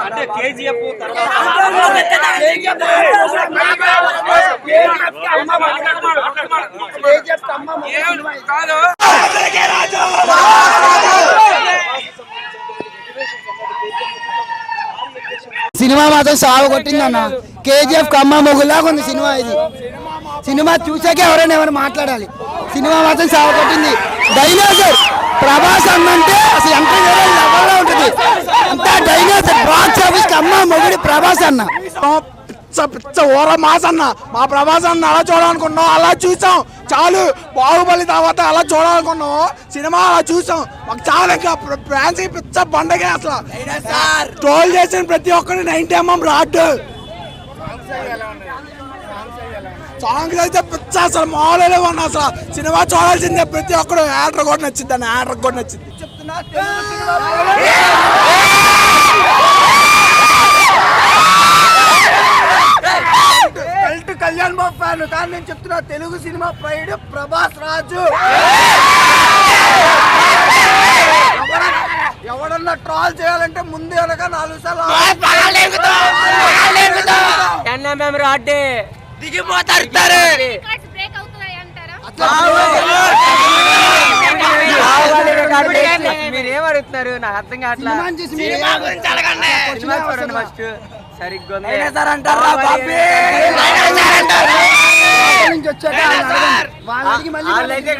అంటే KGF cinema మాత్రం సాగు కొట్టిందన్న. కేజీఎఫ్ కమ్మ మొగులాగా ఉంది సినిమా. ఇది సినిమా చూసాకే ఎవరైనా మాట్లాడాలి. సినిమా మాత్రం సాగు కొట్టింది. డైనోసర్ ప్రభాస్ అన్నంటే అసలు ఎంత లెవెల్లో ఉంటుంది. అంత డైనోసర్ బాక్స్ ఆఫీస్ కమ్మ మొగుడి ప్రభాస్ అన్న. పిచ్చ ఓర మాస్ అన్న. మా ప్రభాస్ అన్న అలా చూడాలనుకున్నాం, అలా చూసాం. చాలు. బాహుబలి తర్వాత అలా చూడాలనుకున్నాం, సినిమా అలా చూసాం. మాకు చాలా ఇంకా ఫ్యాన్సీ పిచ్చ పండగే. అసలు ట్రోల్ చేసిన ప్రతి ఒక్కరు 90mm రాడ్ సాంగ్స్ అయితే పిచ్చ అసలు మామూలుగా ఉన్నా. అసలు సినిమా చూడాల్సిందే ప్రతి ఒక్కరు. యాక్టర్ కూడా నచ్చింది అన్న, యాక్టర్ కూడా నచ్చింది. చెప్తున్నా కళ్యాణ్ బాబు ఫ్యాన్ కానీ నేను చెప్తున్నా తెలుగు సినిమా ప్రైడ్ ప్రభాస్ రాజు. ఎవడన్నా ట్రాల్ చేయాలంటే ముందు వెనక 4 సార్లు దిగిపోతారు. మీరేమడుగుతున్నారు నాకు అర్థం కావట్లేదు. ఫస్ట్ సరిగ్గా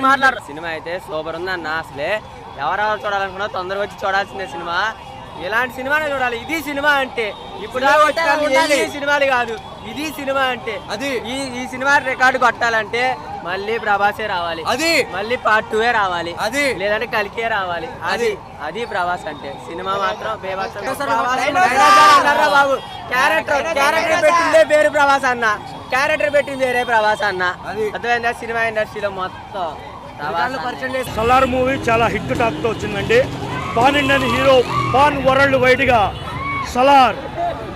మాట్లాడు. సినిమా అయితే సూపర్ ఉంది అన్న. అసలే ఎవరెవరు చూడాలనుకున్నా తొందరగా వచ్చి చూడాల్సిందే సినిమా. ఇలాంటి సినిమానే చూడాలి. ఇది సినిమా అంటే ఇప్పుడు సినిమాలు కాదు, ఇది సినిమా అంటే. అది ఈ సినిమా రికార్డు కొట్టాలంటే మళ్ళీ ప్రభాసే రావాలి, అది మళ్ళీ పార్ట్ 2 రావాలి, అది లేదంటే కలికే రావాలి. అది ప్రభాస్ అంటే. సినిమా మాత్రం బాబు. క్యారెక్టర్ పెట్టిందే వేరు ప్రభాస్ అన్న, క్యారెక్టర్ పెట్టింది వేరే ప్రభాస్ అన్న. అర్థమైందా? సినిమా ఇండస్ట్రీలో మొత్తం సలార్ మూవీ చాలా హిట్ టాక్ తో వచ్చిందండి. Pan Indian hero, pan world wide గా సలార్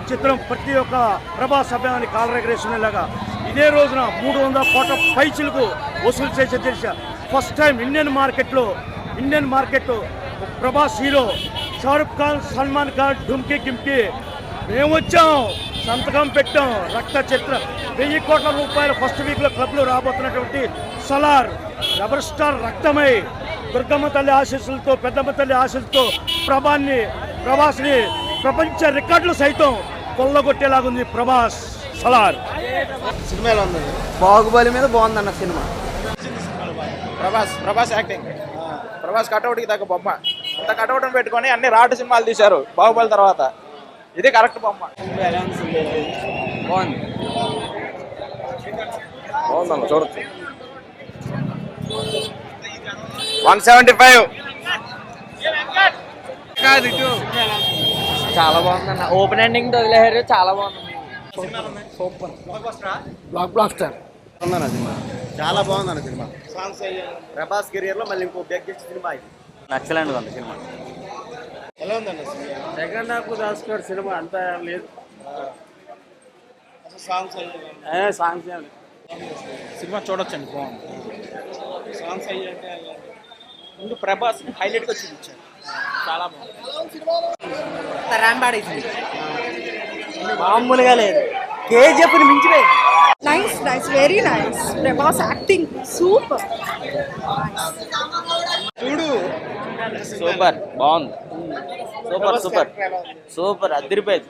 చిత్రం ప్రతి ఒక్క ప్రభాస్ అభిమాని కాలరెగరేషన్లాగా ఇదే రోజున 300 కోట్ల పైచిలకు వసూలు చేసే తెలిసా. First time Indian market Prabhas hero, Shahrukh Khan, Salman Khan, డుమ్కి గిమ్కి మేము వచ్చాం, సంతకం పెట్టాం. రక్త చిత్ర 1000 కోట్ల రూపాయలు ఫస్ట్ వీక్లో క్లబ్లో రాబోతున్నటువంటి సలార్ రెబల్ స్టార్ రక్తమై దుర్గమ్మ తల్లి ఆశీస్సులతో, పెద్దమ్మ తల్లి ఆశీస్సులతో ప్రభాస్ని ప్రపంచ రికార్డులు సైతం కొల్లగొట్టేలాగుంది ప్రభాస్ సలార్ సినిమా. ఎలా ఉంది? బాహుబలి మీద బాగుందన్న సినిమా. ప్రభాస్ యాక్టింగ్, ప్రభాస్ కటౌట్కి తగ్గ బొమ్మ. అంత కటౌట్ని పెట్టుకొని అన్ని రాటు సినిమాలు తీశారు బాహుబలి తర్వాత. ఇది కరెక్ట్ బొమ్మ. బాగుందన్న, చూడొచ్చు. 175 చాలా బాగుందన్న. ఓపెన్ ఎండింగ్ వదిలేరు, చాలా బాగుంది. సూపర్ బ్లాక్ బ్లాస్టర్ చాలా బాగుందన్న సినిమా. ప్రభాస్ కెరియర్ లో మళ్ళీ ఇంకో బిగ్ సినిమా ఇది. ఎక్సలెంట్ ఉంది సినిమా. ఎలా ఉందన్న సెకండ్ హాఫ్ రాసుకోరు సినిమా అంతా లేదు. సాంగ్స్ సినిమా చూడొచ్చండి, బాగుంది. సాంగ్స్ అయ్యంటే ముందు ప్రభాస్ హైలైట్గా చూపించారు, చాలా బాగుంది. మామూలుగా లేదు, కేజీఎఫ్ ని మించిపోయింది. Nice very nice. Prabhas acting super. చూడు సూపర్, బాగుంది. సూపర్ అదిరిపోయింది.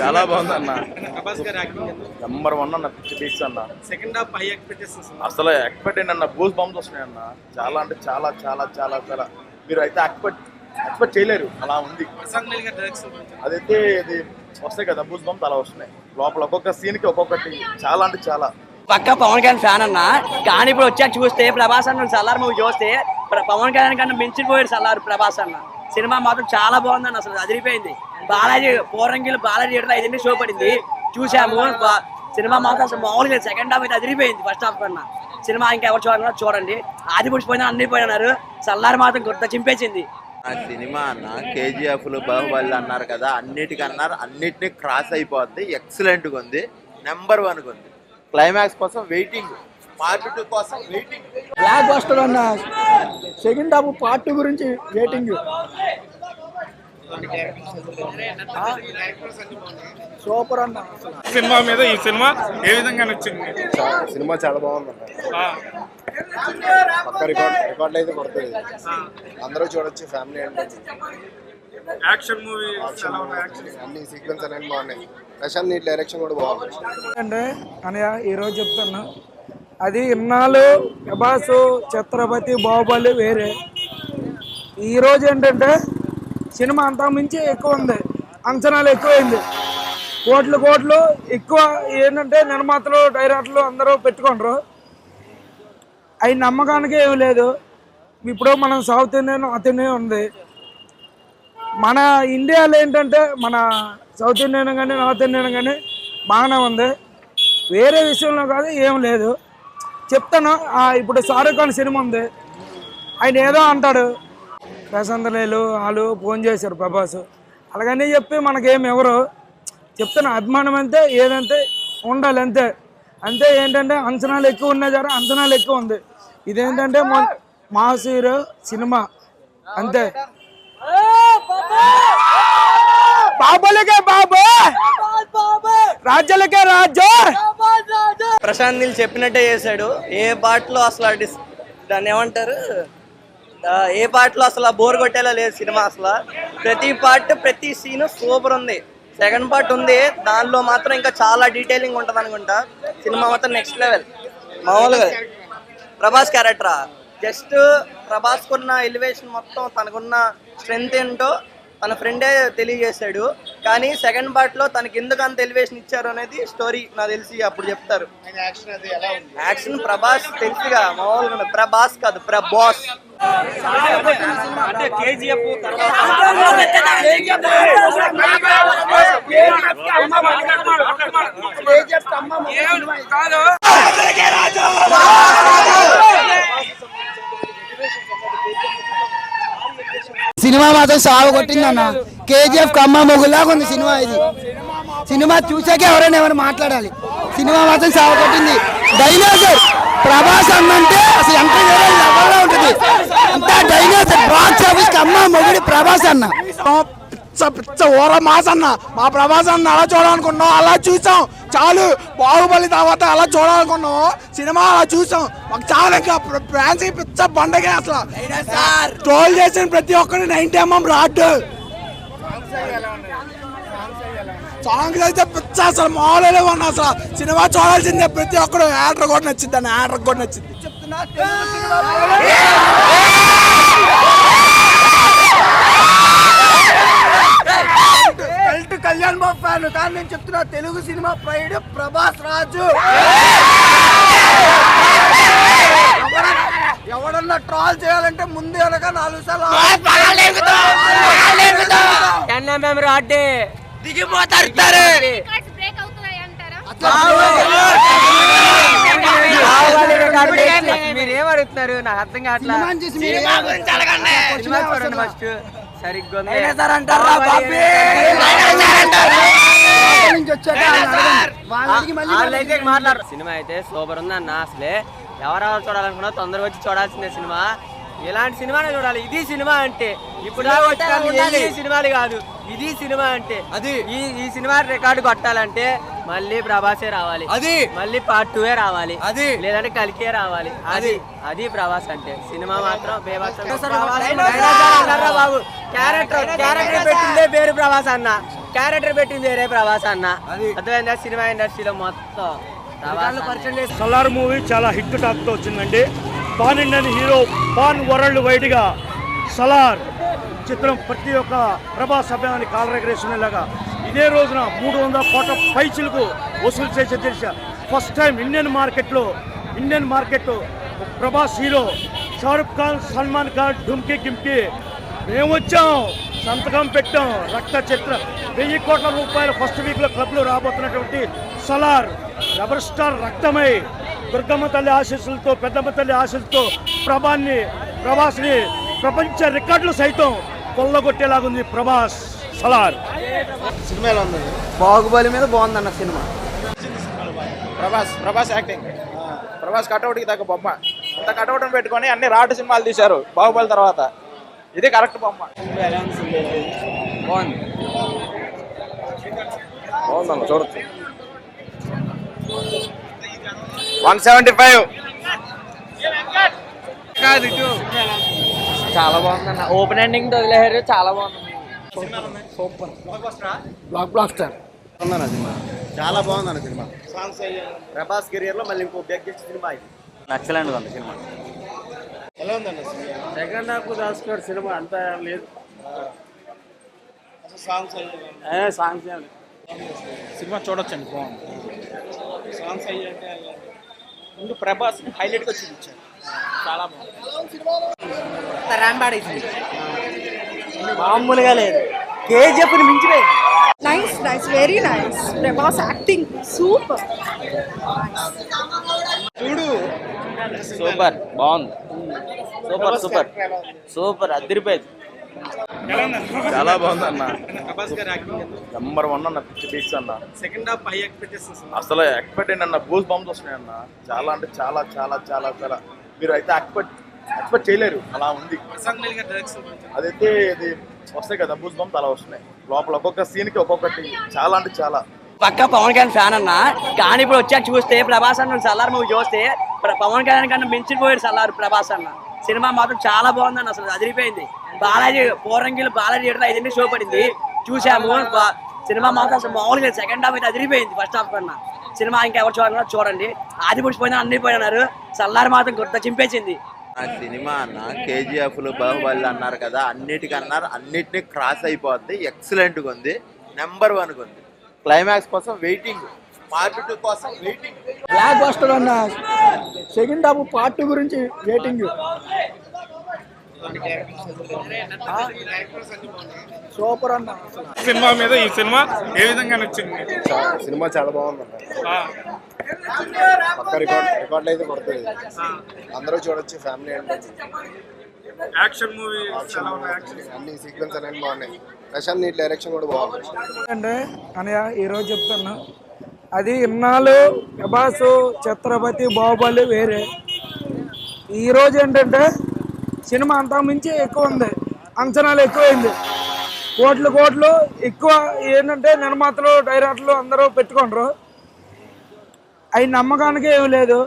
చాలా బాగుంది అన్న. నెంబర్ 1 అన్న. పిచ్చి బీట్స్ అన్న. సెకండ్ హాఫ్ హై ఎక్స్పెక్టేషన్స్ అసలు ఎక్స్పెక్ట్ అన్న బూస్ బంప్స్ వస్తున్నాయి అన్న. చాలా అంటే చాలా చాలా చాలా చాలా మీరు అయితే ఎక్స్పెక్ట్ చేయలేరు, అలా ఉంది. అదైతే ఇది వస్తాయి కదా బూస్ బంప్స్, అలా వస్తున్నాయి లోపల. ఒక్కొక్క సీన్ కి ఒక్కొక్కటి చాలా అంటే చాలా. పక్క పవన్ కళ్యాణ్ ఫ్యాన్ అన్న, కానీ ఇప్పుడు వచ్చాక చూస్తే ప్రభాస్ అన్న సలార్ మూవీ చూస్తే పవన్ కళ్యాణ్ కన్నా మించిపోయాడు సలార్ ప్రభాస్ అన్న. సినిమా మాత్రం చాలా బాగుందన్న, అసలు అదిరిపోయింది. బాలాజీ పోరంగిలు బాలాజీ 5 షో పడింది, చూసాము. సినిమా మాత్రం అసలు మామూలుగా సెకండ్ హాఫ్ అయితే అదిరిపోయింది ఫస్ట్ హాఫ్ కన్నా. సినిమా ఇంకా ఎవరు చూడాలన్నా చూడండి. ఆది పుడిచిపోయినా అన్ని పోయినారు, సల్లార్ మాత్రం గుర్త చింపేసింది. సినిమా అన్న. కేజీఎఫ్లు బాహుబలి అన్నారు కదా, అన్నిటినీ క్రాస్ అయిపోద్ది. ఎక్సలెంట్గా ఉంది, నెంబర్ 1 ఉంది. క్లైమాక్స్ కోసం వెయిటింగ్, పార్ట్ 2 కోసం వెయిటింగ్. బ్లాక్ బస్టర్ అన్న. సెకండ్ హాఫ్ పార్ట్ 2 గురించి వెయిటింగ్. సూపర్ అన్న. సినిమా మీద ఈ సినిమా ఏ విధంగా నచ్చింది? సినిమా చాలా బాగుందన్న. పక్క రికార్డులు అయితే కొడుతుంది. అందరూ చూడొచ్చు, ఫ్యామిలీ అంటే. యాక్షన్ మూవీ అన్ని సీక్వెన్స్ అనేవి బాగున్నాయి. ప్రశాంత్ నీట్ డైరెక్షన్ కూడా బాగుంది. అంటే అనయ్య ఈరోజు చెప్తున్నా, అది ఇన్నాళ్ళు ప్రభాస్, ఛత్రపతి, బాహుబలి వేరే. ఈరోజు ఏంటంటే సినిమా అంతా మించి ఎక్కువ ఉంది, అంచనాలు ఎక్కువైంది, కోట్లు ఎక్కువ. ఏంటంటే నిర్మాతలు, డైరెక్టర్లు అందరూ పెట్టుకుంటారు, అవి నమ్మకానికి ఏమి లేదు. ఇప్పుడు మనం సౌత్ ఇండియన్, నార్త్ ఇండియన్ ఉంది. మన ఇండియాలో ఏంటంటే మన సౌత్ ఇండియన్ కానీ నార్త్ ఇండియన్ కానీ బాగానే ఉంది, వేరే విషయంలో కాదు ఏం లేదు. చెప్తాను, ఇప్పుడు షారూఖ్ ఖాన్ సినిమా ఉంది, ఆయన ఏదో అంటాడు, ప్రశాంతలేలు వాళ్ళు ఫోన్ చేశారు ప్రభాస్, అలాగని చెప్పి మనకేం ఎవరు చెప్తాను. అభిమానం అంతే, ఏదంటే ఉండాలి అంతే. అంతే ఏంటంటే అంచనాలు ఎక్కువ ఉన్నాయి జర, అంచనాలు ఎక్కువ ఉంది. ఇదేంటంటే మాస్ హీరో సినిమా అంతే. బాబులకే బాబు, రాజ్యాలకే రాజు. ప్రశాంత్ నీల్ చెప్పినట్టే చేశాడు. ఏ పాటలో అసలు దాన్ని ఏమంటారు, ఏ పాటలో అసలు బోర్ కొట్టేలా లేదు సినిమా. అసలు ప్రతి పార్ట్, ప్రతి సీన్ సూపర్ ఉంది. సెకండ్ పార్ట్ ఉంది, దానిలో మాత్రం ఇంకా చాలా డీటెయిలింగ్ ఉంటుంది అనుకుంటా. సినిమా మాత్రం నెక్స్ట్ లెవెల్. మామూలుగా ప్రభాస్ క్యారెక్టరా, జస్ట్ ప్రభాస్ కున్న ఎలివేషన్ మొత్తం, తనకున్న స్ట్రెంగ్త్ ఏంటో తన ఫ్రెండే తెలియజేశాడు. కానీ సెకండ్ పార్ట్ లో తనకి ఎందుకు అంత ఎలివేషన్ ఇచ్చారు అనేది స్టోరీ నాకు తెలిసి అప్పుడు చెప్తారు. యాక్షన్ ప్రభాస్ తెలుసుగా, మామూలుగా ప్రభాస్ కాదు, ప్రభాస్. అంటే కేజీఎఫ్ సినిమా మాత్రం సాగు కొట్టింది అన్న. కేజీఎఫ్ కమ్మ మొగులాగా ఉంది సినిమా. ఇది సినిమా చూసాకే ఎవరైనా మాట్లాడాలి. సినిమా మాత్రం సాగు కొట్టింది. డైనోసర్ ప్రభాస్ అన్నంటే అసలు ఎంత లెవెల్లో ఉంటుంది, అంత డైనోసర్. బాక్స్ ఆఫీస్ కమ్మ మొగుడి ప్రభాస్ అన్న, పిచ్చ ఓర మాస్ అన్న. మా ప్రభాస్ అన్న అలా చూడాలనుకున్నాం, అలా చూసాం చాలు. బాహుబలి తర్వాత అలా చూడాలనుకున్నాం, సినిమా అలా చూసాం. మాకు చాలా ఇంకా ఫ్యాన్స్ పిచ్చ పండగే. అసలు ట్రోల్ చేసిన ప్రతి ఒక్కరు 90mm రాడ్ సాంగ్స్ అయితే పిచ్చ, అసలు మామూలుగా ఉన్నా. అసలు సినిమా చూడాల్సిందే ప్రతి ఒక్కరు. యాక్టర్ కూడా నచ్చింది అన్న, యాక్టర్ కూడా నచ్చింది. కళ్యాణ్ బాబు ఫ్యాన్ కానీ నేను చెప్తున్నా, తెలుగు సినిమా ప్రైడ్ ప్రభాస్ రాజు. ఎవడన్నా ట్రాల్ చేయాలంటే ముందు వెనక 4 సార్లు దిగిపోతారు. మీరేమడుగుతున్నారు నాకు అర్థం కావట్లేదు. ఫస్ట్ సరిగ్గా సినిమా అయితే సూపర్ ఉంది అన్న. అసలే ఎవరెవరు చూడాలనుకున్నా తొందరగా వచ్చి చూడాల్సిందే సినిమా. ఇలాంటి సినిమానే చూడాలి. ఇది సినిమా అంటే ఇప్పుడు సినిమాలు కాదు, ఇది సినిమా అంటే. అది ఈ సినిమా రికార్డు కొట్టాలంటే మళ్ళీ ప్రభాసే రావాలి, అది మళ్ళీ పార్ట్ 2 రావాలి, అది లేదంటే కలికే రావాలి. అది ప్రభాస్ అంటే. సినిమా మాత్రం బాబు. క్యారెక్టర్ పెట్టిందే వేరు ప్రభాస్ అన్న, క్యారెక్టర్ పెట్టింది వేరే ప్రభాస్ అన్న. అర్థమైందా? సినిమా ఇండస్ట్రీలో మొత్తం సలార్ మూవీ చాలా హిట్ టాక్ తో వచ్చిందండి. Pan Indian hero, pan world wide గా సలార్ చిత్రం ప్రతి ఒక్క ప్రభాస్ అభిమాని కాలరెగరేసుకునేలాగా ఇదే రోజున 300 కోట్ల పైచిలకు వసూలు చేసే తెలిసా. First time Indian market Prabhas hero, Shahrukh Khan, Salman Khan, ఢుమ్కీ గిమ్కీ. మేము వచ్చాం, సంతకం పెట్టాం. రక్త చిత్ర 1000 కోట్ల రూపాయలు ఫస్ట్ వీక్లో క్లబ్లో రాబోతున్నటువంటి సలార్ రెబల్ స్టార్ రక్తమై దుర్గమ్మ తల్లి ఆశీస్సులతో, పెద్దమ్మ తల్లి ఆశీస్సులతో ప్రభాస్ని ప్రపంచ రికార్డులు సైతం కొల్లగొట్టేలాగుంది ప్రభాస్ సలార్ సినిమా ఎలా ఉంది? బాహుబలి మీద బాగుందన్న సినిమా. ప్రభాస్ యాక్టింగ్, ప్రభాస్ కటౌట్కి తగ్గ బొమ్మ. అంత కటౌట్ని పెట్టుకొని అన్ని రాటు సినిమాలు తీశారు బాహుబలి తర్వాత. ఇది కరెక్ట్ బొమ్మ. బాగుందన్న చూడొచ్చు 175. చాలా బాగుందన్న. ఓపెన్ ఎండింగ్ వదిలేరు, చాలా బాగుంది. బ్లాక్ బ్లాస్టర్ చాలా బాగుందన్న సినిమా. ప్రభాస్ కెరియర్ లో మళ్ళీ ఇంకో బిగ్గెస్ట్ సినిమా ఇది. ఎక్సలెంట్ ఉంది సినిమా. ఎలా ఉందన్న సెకండ్ హాఫ్ దాస్కర్ సినిమా అంతా లేదు. సాంగ్స్ సినిమా చూడొచ్చండి, బాగుంది. సాంగ్స్ అయ్యంటే ముందు ప్రభాస్ హైలైట్ గా చూపించారు. చాలా బాగుంది. మామూలుగా లేదు. కేజీఎఫ్ మించిపోయింది. Nice, nice, very nice. Prabhas acting super. Super బాగుంది. సూపర్ అదిరిపోయింది. చాలా బాగుంది అన్న. ప్రభాస్ గారి యాక్టింగ్ నెంబర్ 1 అన్న. పిచ్చి బీక్స్ అన్న. Second half high expectations. అసలు ఎక్స్పెక్ట్ ఏంటన్న గూస్ బంప్స్ వస్తున్నాయి అన్న. చాలా అంటే చాలా చాలా చాలా చాలా మీరు అయితే ఎక్స్పెక్ట్ చేయలేరు అలా ఉంది. అదైతే ఇది వస్తాయి కదా బూస్ బంప్స్ అలా వస్తున్నాయి. లోపల ఒక్కొక్క సీన్ కి ఒక్కొక్కటి చాలా అంటే చాలా. పక్క పవన్ కళ్యాణ్ ఫ్యాన్ అన్న, కానీ ఇప్పుడు వచ్చాక చూస్తే ప్రభాస్ అన్న సల్లార్ మూవీ చూస్తే పవన్ కళ్యాణ్ కన్నా మించిపోయాడు సల్లార్ ప్రభాస్ అన్న. సినిమా మాత్రం చాలా బాగుందన్న. అసలు అదిరిపోయింది. బాలాజీ పోరంగిలు బాలాజీ 5 షో పడింది, చూసాము. సినిమా మాత్రం అసలు మామూలుగా సెకండ్ హాఫ్ అయితే అదిరిపోయింది ఫస్ట్ హాఫ్ కన్నా. సినిమా ఇంకా ఎవరు చూడాలన్నా చూడండి. ఆది పుడిచిపోయినా అన్ని పోయినారు. సల్లార్ మాత్రం గుర్త చింపేసింది. ఆ సినిమా అన్న కేజీఎఫ్లు బాహుబలి అన్నారు కదా, అన్నిటినీ క్రాస్ అయిపోద్ది. ఎక్సలెంట్గా ఉంది. నెంబర్ 1 ఉంది. క్లైమాక్స్ కోసం వెయిటింగ్, పార్ట్ 2 కోసం వెయిటింగ్. బ్లాక్ బస్టర్ అన్న. సెకండ్ హాఫ్ పార్ట్ 2 గురించి వెయిటింగ్. సూపర్ అన్న. సినిమా మీద ఈ సినిమా ఏ విధంగా నచ్చింది? సినిమా చాలా బాగుందన్న. పక్క రికార్డులు అయితే కొడుతుంది. అందరూ చూడొచ్చు. ఫ్యామిలీ అంటే యాక్షన్ మూవీ, అన్ని సీక్వెన్స్ అనేవి బాగున్నాయి. ప్రశాంత్ నీట్ డైరెక్షన్ కూడా బాగుంది. అంటే అనయ్య ఈరోజు చెప్తున్నా, అది ఇన్నాళ్ళు ప్రభాస్ ఛత్రపతి బాహుబలి వేరే. ఈరోజు ఏంటంటే సినిమా అంతా మించి ఎక్కువ ఉంది. అంచనాలు ఎక్కువైంది. కోట్లు ఎక్కువ. ఏంటంటే నిర్మాతలు డైరెక్టర్లు అందరూ పెట్టుకుంటారు. అవి నమ్మకానికి ఏమి లేదు.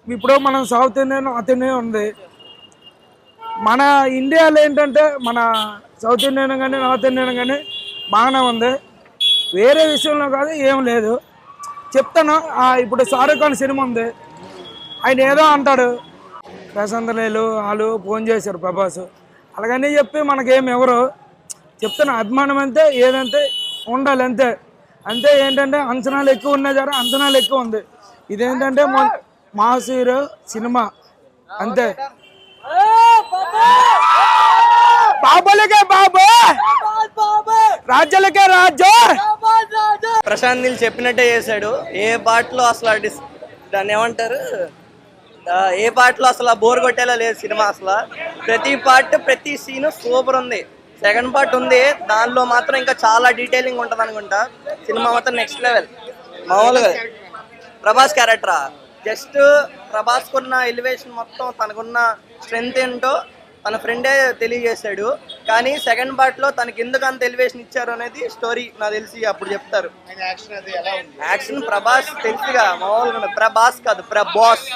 ఇప్పుడు మనం సౌత్ ఇండియన్ నార్త్ ఇండియన్ ఉంది. మన ఇండియాలో ఏంటంటే మన సౌత్ ఇండియన్ కానీ నార్త్ ఇండియన్ కానీ బాగానే ఉంది. వేరే విషయంలో కాదు, ఏం లేదు. చెప్తాను. ఇప్పుడు షారూఖ్ ఖాన్ సినిమా ఉంది. ఆయన ఏదో అంటాడు, ప్రశాంతలేలు వాళ్ళు ఫోన్ చేశారు ప్రభాస్, అలాగని చెప్పి మనకేం ఎవరు చెప్తాను. అభిమానం అంతే, ఏదంటే ఉండాలి అంతే. అంతే. ఏంటంటే అంచనాలు ఎక్కువ ఉన్నాయి జర, అంచనాలు ఎక్కువ ఉంది. ఇదేంటంటే మాస్ హీరో సినిమా అంతే. బాబులకే బాబు, రాజ్యాలకే రాజు. ప్రశాంత్ నీల్ చెప్పినట్టే చేశాడు. ఏ పాటలో అసలు దాన్ని ఏమంటారు, ఏ పాటలో అసలు బోర్ కొట్టేలా లేదు సినిమా. అసలు ప్రతి పార్ట్ ప్రతి సీన్ సూపర్ ఉంది. సెకండ్ పార్ట్ ఉంది, దానిలో మాత్రం ఇంకా చాలా డీటెయిలింగ్ ఉంటుంది అనుకుంటా. సినిమా మాత్రం నెక్స్ట్ లెవెల్. మామూలుగా ప్రభాస్ క్యారెక్టరా, జస్ట్ ప్రభాస్ కున్న ఎలివేషన్ మొత్తం, తనకున్న స్ట్రెంగ్త్ ఏంటో తన ఫ్రెండే తెలియజేశాడు. కానీ సెకండ్ పార్ట్లో తనకి ఎందుకు అంత ఎలివేషన్ ఇచ్చారు అనేది స్టోరీ నాకు తెలిసి అప్పుడు చెప్తారు. యాక్షన్ ప్రభాస్ తెలుసుగా, మామూలుగా ప్రభాస్ కాదు, ప్రభాస్.